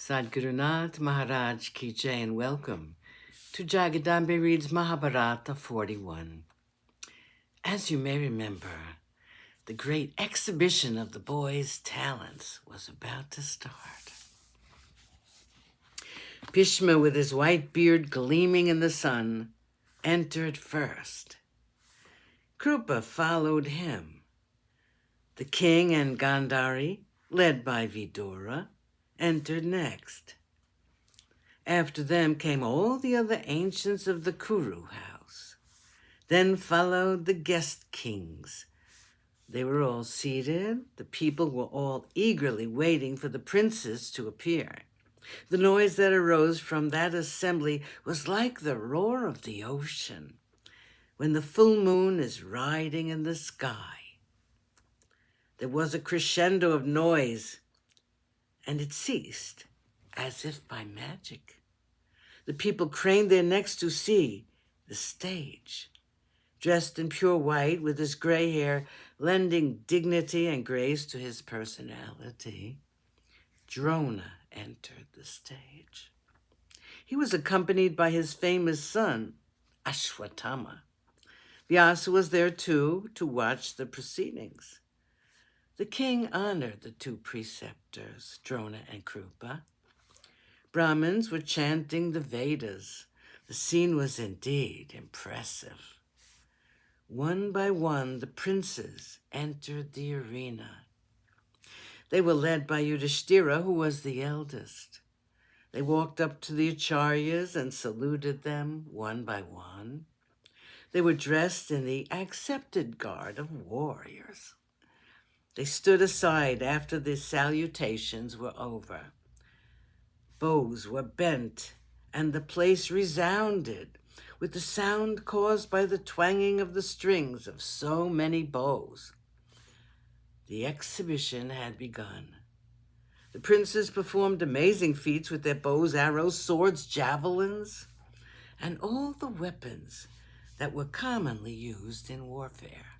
Sadgurunath Maharaj Ki Jai, and welcome to JagadambeReadsMahabharata41. As you may remember, the great exhibition of the boys' talents was about to start. Bhishma, with his white beard gleaming in the sun, entered first. Krupa followed him. The king and Gandhari, led by Vidura, entered next. After them came all the other ancients of the Kuru house. Then followed the guest kings. They were all seated. The people were all eagerly waiting for the princes to appear. The noise that arose from that assembly was like the roar of the ocean when the full moon is riding in the sky. There was a crescendo of noise, and it ceased as if by magic. The people craned their necks to see the stage. Dressed in pure white, with his gray hair lending dignity and grace to his personality, Drona entered the stage. He was accompanied by his famous son, Ashwatthama. Vyasa was there too to watch the proceedings. The king honored the two preceptors, Drona and Krupa. Brahmins were chanting the Vedas. The scene was indeed impressive. One by one, the princes entered the arena. They were led by Yudhishthira, who was the eldest. They walked up to the acharyas and saluted them one by one. They were dressed in the accepted garb of warriors. They stood aside after the salutations were over. Bows were bent, and the place resounded with the sound caused by the twanging of the strings of so many bows. The exhibition had begun. The princes performed amazing feats with their bows, arrows, swords, javelins, and all the weapons that were commonly used in warfare.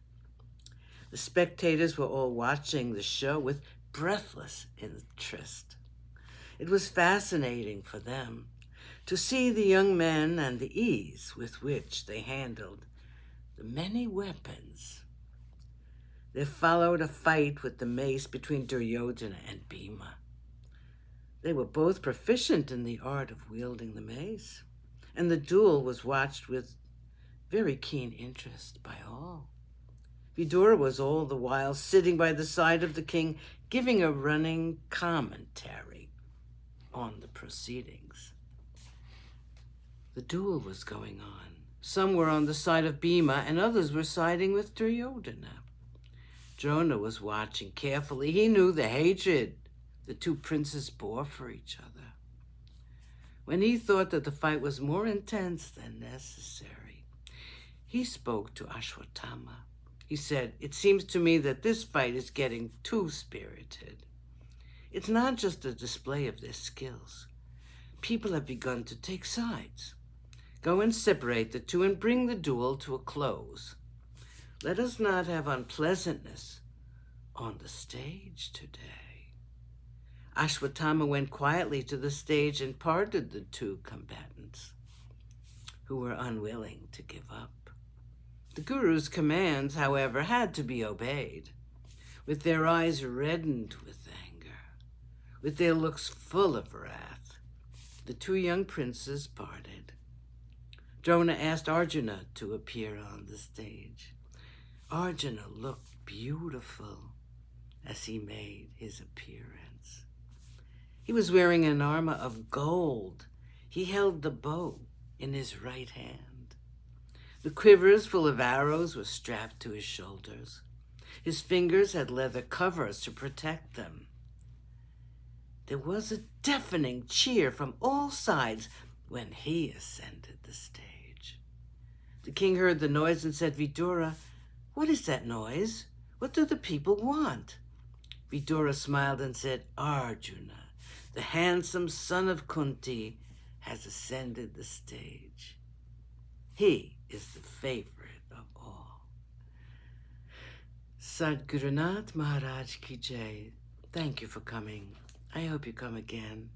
The spectators were all watching the show with breathless interest. It was fascinating for them to see the young men and the ease with which they handled the many weapons. There followed a fight with the mace between Duryodhana and Bhima. They were both proficient in the art of wielding the mace, and the duel was watched with very keen interest by all. Vidura was all the while sitting by the side of the king, giving a running commentary on the proceedings. The duel was going on. Some were on the side of Bhima, and others were siding with Duryodhana. Drona was watching carefully. He knew the hatred the two princes bore for each other. When he thought that the fight was more intense than necessary, he spoke to Ashwatthama. He said, "It seems to me that this fight is getting too spirited. It's not just a display of their skills. People have begun to take sides. Go and separate the two and bring the duel to a close. Let us not have unpleasantness on the stage today." Ashwatthama went quietly to the stage and parted the two combatants, who were unwilling to give up. The Guru's commands, however, had to be obeyed. With their eyes reddened with anger, with their looks full of wrath, the two young princes parted. Drona asked Arjuna to appear on the stage. Arjuna looked beautiful as he made his appearance. He was wearing an armor of gold. He held the bow in his right hand. The quivers full of arrows were strapped to his shoulders. His fingers had leather covers to protect them. There was a deafening cheer from all sides when he ascended the stage. The king heard the noise and said, "Vidura, what is that noise? What do the people want?" Vidura smiled and said, "Arjuna, the handsome son of Kunti, has ascended the stage. He is the favorite of all." Sadgurunath Maharaj Ki Jai. Thank you for coming. I hope you come again.